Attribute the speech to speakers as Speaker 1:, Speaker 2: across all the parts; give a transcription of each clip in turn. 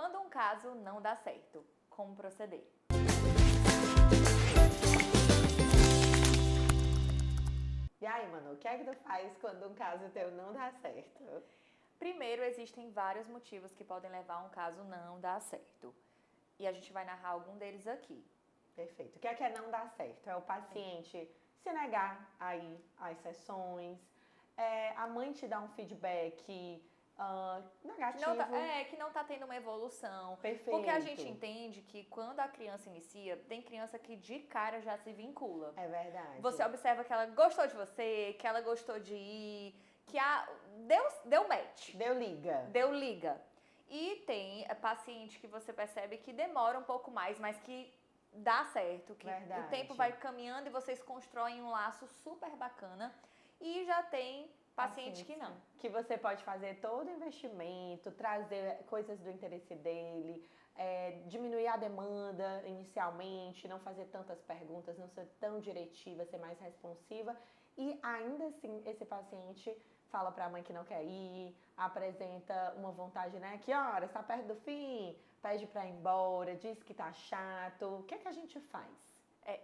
Speaker 1: Quando um caso não dá certo, como proceder?
Speaker 2: E aí, Manu, o que é que tu faz quando um caso teu não dá certo?
Speaker 1: Primeiro, existem vários motivos que podem levar a um caso não dar certo. E a gente vai narrar algum deles aqui.
Speaker 2: Perfeito. O que é não dar certo? É o paciente se negar a ir às sessões, a mãe te dar um feedback negativo.
Speaker 1: Que não tá tendo uma evolução.
Speaker 2: Perfeito.
Speaker 1: Porque a gente entende que quando a criança inicia, tem criança que de cara já se vincula.
Speaker 2: É verdade.
Speaker 1: Você observa que ela gostou de você, que ela gostou de ir, que deu match. Deu liga. E tem paciente que você percebe que demora um pouco mais, mas que dá certo, que
Speaker 2: Verdade.
Speaker 1: O tempo vai caminhando e vocês constroem um laço super bacana. E já tem paciente que não.
Speaker 2: Que você pode fazer todo o investimento, trazer coisas do interesse dele, diminuir a demanda inicialmente, não fazer tantas perguntas, não ser tão diretiva, ser mais responsiva. E ainda assim, esse paciente fala para a mãe que não quer ir, apresenta uma vontade, né? Que hora, está perto do fim, pede para ir embora, diz que tá chato. O que é que a gente faz?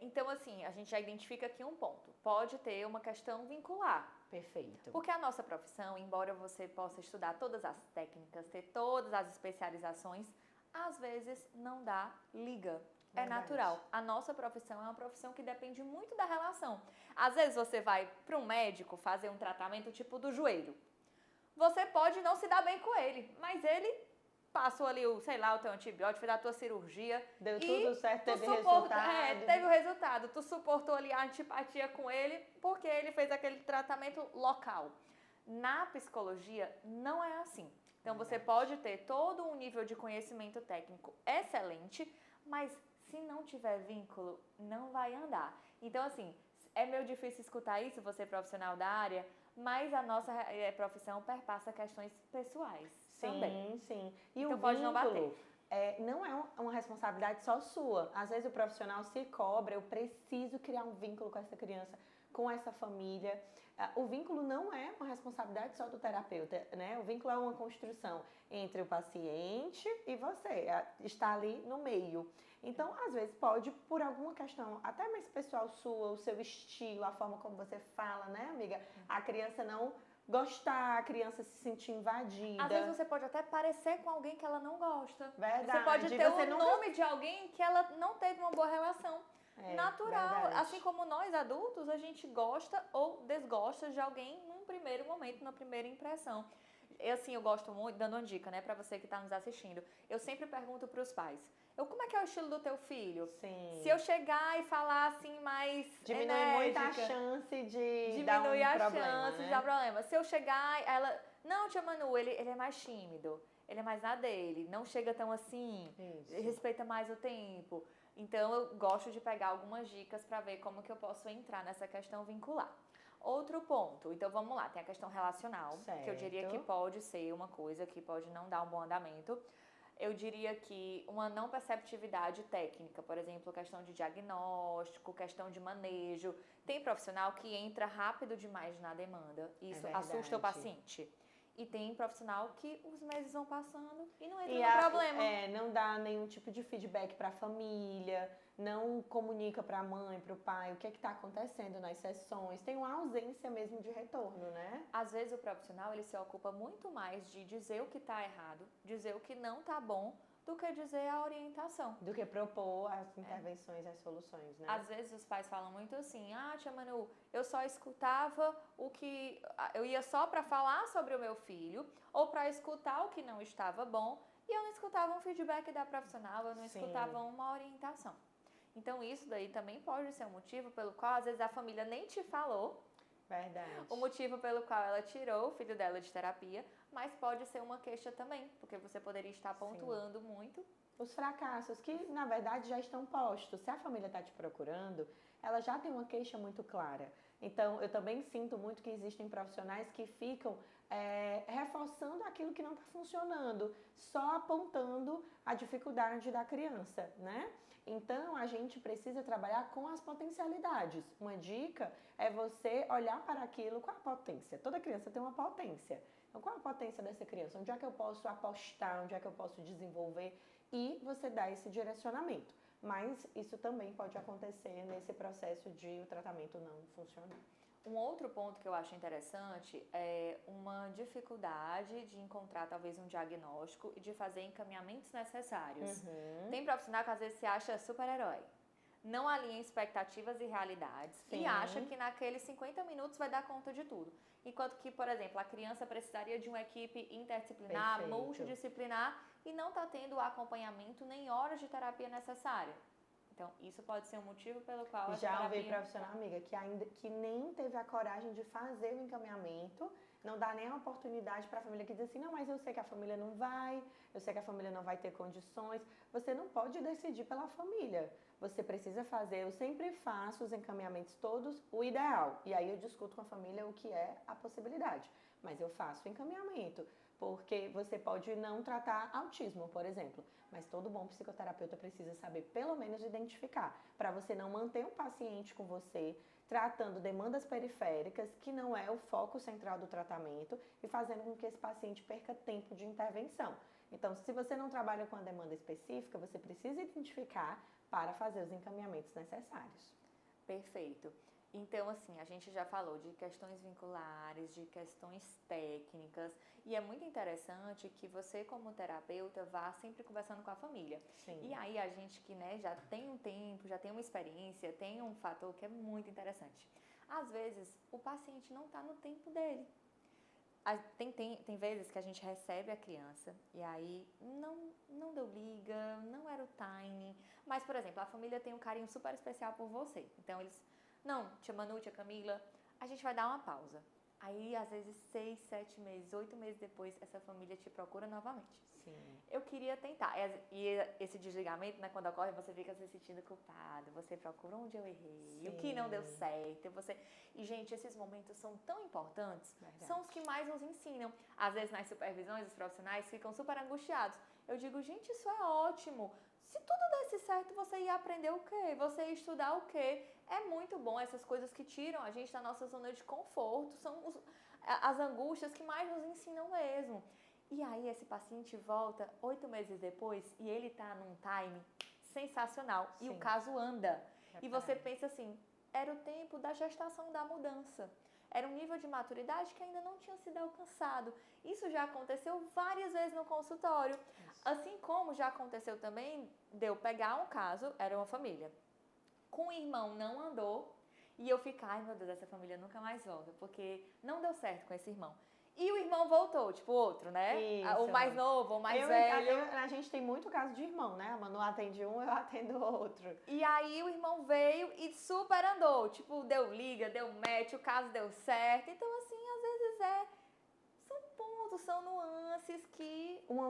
Speaker 1: Então, assim, a gente já identifica aqui um ponto. Pode ter uma questão vincular.
Speaker 2: Perfeito.
Speaker 1: Porque a nossa profissão, embora você possa estudar todas as técnicas, ter todas as especializações, às vezes não dá liga. É natural. A nossa profissão é uma profissão que depende muito da relação. Às vezes você vai para um médico fazer um tratamento tipo do joelho. Você pode não se dar bem com ele, mas ele passou ali o teu antibiótico, fez a tua cirurgia.
Speaker 2: Deu tudo certo, teve resultado.
Speaker 1: Teve o resultado. Tu suportou ali a antipatia com ele porque ele fez aquele tratamento local. Na psicologia, não é assim. Então, você pode ter todo um nível de conhecimento técnico excelente, mas se não tiver vínculo, não vai andar. Então, assim, é meio difícil escutar isso, você é profissional da área, mas a nossa profissão perpassa questões pessoais também.
Speaker 2: Sim. E
Speaker 1: então
Speaker 2: o
Speaker 1: pode
Speaker 2: vínculo
Speaker 1: não bater.
Speaker 2: Não é uma responsabilidade só sua. Às vezes o profissional se cobra, eu preciso criar um vínculo com essa criança, com essa família. O vínculo não é uma responsabilidade só do terapeuta, né? O vínculo é uma construção entre o paciente e você, está ali no meio. Então, às vezes pode, por alguma questão até mais pessoal sua, o seu estilo, a forma como você fala, né, amiga? A criança não gostar, a criança se sentir invadida.
Speaker 1: Às vezes você pode até parecer com alguém que ela não gosta.
Speaker 2: Verdade.
Speaker 1: Você pode ter o nome de alguém que ela não teve uma boa relação. Natural.
Speaker 2: Verdade.
Speaker 1: Assim como nós adultos, a gente gosta ou desgosta de alguém num primeiro momento, na primeira impressão. Eu gosto muito, dando uma dica, né, pra você que tá nos assistindo. Eu sempre pergunto pros pais, como é que é o estilo do teu filho?
Speaker 2: Sim.
Speaker 1: Se eu chegar e falar assim mais
Speaker 2: diminui
Speaker 1: enérgica,
Speaker 2: muito a chance de dar um problema,
Speaker 1: de dar problema. Se eu chegar, ela... Não, tia Manu, ele é mais tímido. Ele é mais na dele. Não chega tão assim.
Speaker 2: Isso.
Speaker 1: Respeita mais o tempo. Então, eu gosto de pegar algumas dicas para ver como que eu posso entrar nessa questão vincular. Outro ponto. Então, vamos lá. Tem a questão relacional,
Speaker 2: certo,
Speaker 1: que eu diria que pode ser uma coisa que pode não dar um bom andamento. Eu diria que uma não perceptividade técnica, por exemplo, questão de diagnóstico, questão de manejo. Tem profissional que entra rápido demais na demanda. Isso assusta o paciente. E tem profissional que os meses vão passando e não entra no problema.
Speaker 2: Não dá nenhum tipo de feedback para a família, não comunica para a mãe, para o pai o que está acontecendo nas sessões. Tem uma ausência mesmo de retorno, né?
Speaker 1: Às vezes o profissional ele se ocupa muito mais de dizer o que está errado, dizer o que não está bom, do que dizer a orientação.
Speaker 2: Do que propor as intervenções, as soluções, né?
Speaker 1: Às vezes os pais falam muito assim, tia Manu, eu só escutava o que... Eu ia só para falar sobre o meu filho, ou para escutar o que não estava bom, e eu não escutava um feedback da profissional, eu não escutava uma orientação. Então isso daí também pode ser um motivo pelo qual às vezes a família nem te falou,
Speaker 2: verdade,
Speaker 1: o motivo pelo qual ela tirou o filho dela de terapia, mas pode ser uma queixa também, porque você poderia estar pontuando muito.
Speaker 2: Os fracassos que, na verdade, já estão postos. Se a família está te procurando, ela já tem uma queixa muito clara. Então, eu também sinto muito que existem profissionais que ficam reforçando aquilo que não está funcionando, só apontando a dificuldade da criança, né? Então, a gente precisa trabalhar com as potencialidades. Uma dica é você olhar para aquilo com a potência. Toda criança tem uma potência. Então, qual a potência dessa criança? Onde é que eu posso apostar? Onde é que eu posso desenvolver? E você dá esse direcionamento. Mas isso também pode acontecer nesse processo de o tratamento não funcionar.
Speaker 1: Um outro ponto que eu acho interessante é uma dificuldade de encontrar talvez um diagnóstico e de fazer encaminhamentos necessários. Tem profissional que às vezes se acha super-herói, não alinha expectativas e realidades e acha que naqueles 50 minutos vai dar conta de tudo. Enquanto que, por exemplo, a criança precisaria de uma equipe interdisciplinar, multidisciplinar e não está tendo o acompanhamento nem horas de terapia necessária. Então, isso pode ser um motivo pelo qual a
Speaker 2: Já ouvi
Speaker 1: terapia...
Speaker 2: profissional, amiga, que nem teve a coragem de fazer o encaminhamento, não dá nem a oportunidade para a família que diz assim, não, mas eu sei que a família não vai, eu sei que a família não vai ter condições. Você não pode decidir pela família. Você precisa fazer, eu sempre faço os encaminhamentos todos, o ideal. E aí eu discuto com a família o que é a possibilidade. Mas eu faço o encaminhamento. Porque você pode não tratar autismo, por exemplo, mas todo bom psicoterapeuta precisa saber pelo menos identificar, para você não manter um paciente com você tratando demandas periféricas, que não é o foco central do tratamento, e fazendo com que esse paciente perca tempo de intervenção. Então, se você não trabalha com a demanda específica, você precisa identificar para fazer os encaminhamentos necessários.
Speaker 1: Perfeito. Então, assim, a gente já falou de questões vinculares, de questões técnicas, e é muito interessante que você, como terapeuta, vá sempre conversando com a família.
Speaker 2: Sim.
Speaker 1: E aí, a gente que, né, já tem um tempo, já tem uma experiência, tem um fator que é muito interessante. Às vezes, o paciente não está no tempo dele. Tem vezes que a gente recebe a criança e aí não deu liga, não era o timing, mas, por exemplo, a família tem um carinho super especial por você. Então, eles... Não, tia Manu, tia Camila, a gente vai dar uma pausa. Aí, às vezes, 6, 7 meses, 8 meses depois, essa família te procura novamente.
Speaker 2: Sim.
Speaker 1: Eu queria tentar. E esse desligamento, né, quando ocorre, você fica se sentindo culpado. Você procura onde eu errei,
Speaker 2: Sim.
Speaker 1: o que não deu certo. E, gente, esses momentos são tão importantes.
Speaker 2: Verdade.
Speaker 1: São os que mais nos ensinam. Às vezes, nas supervisões, os profissionais ficam super angustiados. Eu digo, gente, isso é ótimo. Se tudo desse certo, você ia aprender o quê? Você ia estudar o quê? É muito bom essas coisas que tiram a gente da nossa zona de conforto. São as angústias que mais nos ensinam mesmo. E aí esse paciente volta 8 meses depois e ele tá num time sensacional.
Speaker 2: Sim.
Speaker 1: E o caso anda.
Speaker 2: É
Speaker 1: E você pensa assim, era o tempo da gestação da mudança. Era um nível de maturidade que ainda não tinha sido alcançado. Isso já aconteceu várias vezes no consultório. Assim como já aconteceu também de eu pegar um caso, era uma família, com o irmão não andou, e eu ficar, ai meu Deus, essa família nunca mais volta, porque não deu certo com esse irmão. E o irmão voltou, tipo outro, né?
Speaker 2: Isso.
Speaker 1: O mais novo, o mais velho.
Speaker 2: A gente tem muito caso de irmão, né? A Manu atende um, eu atendo outro.
Speaker 1: E aí o irmão veio e super andou, tipo, deu liga, deu match, o caso deu certo. Então, assim, às vezes são pontos, são nuances que...
Speaker 2: Uma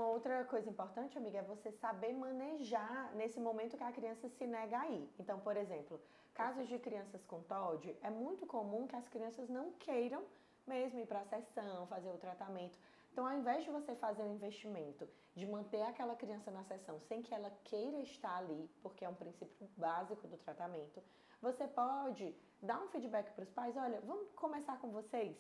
Speaker 2: outra coisa importante, amiga, é você saber manejar nesse momento que a criança se nega a ir. Então, por exemplo, casos de crianças com TOD, é muito comum que as crianças não queiram mesmo ir para a sessão, fazer o tratamento. Então, ao invés de você fazer um investimento de manter aquela criança na sessão sem que ela queira estar ali, porque é um princípio básico do tratamento, você pode dar um feedback para os pais, olha, vamos começar com vocês?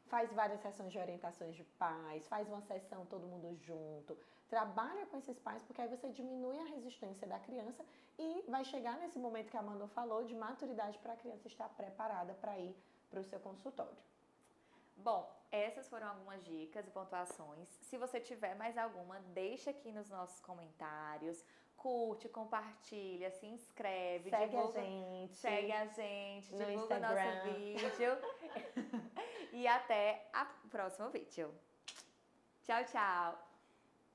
Speaker 2: Faz várias sessões de orientações de pais, faz uma sessão todo mundo junto, trabalha com esses pais, porque aí você diminui a resistência da criança e vai chegar nesse momento que a Manu falou, de maturidade para a criança estar preparada para ir para o seu consultório.
Speaker 1: Bom, essas foram algumas dicas e pontuações. Se você tiver mais alguma, deixa aqui nos nossos comentários. Curte, compartilha, se inscreve,
Speaker 2: Segue
Speaker 1: divulga,
Speaker 2: a gente
Speaker 1: divulga o
Speaker 2: Instagram.
Speaker 1: nosso vídeo. E até o próximo vídeo. Tchau, tchau!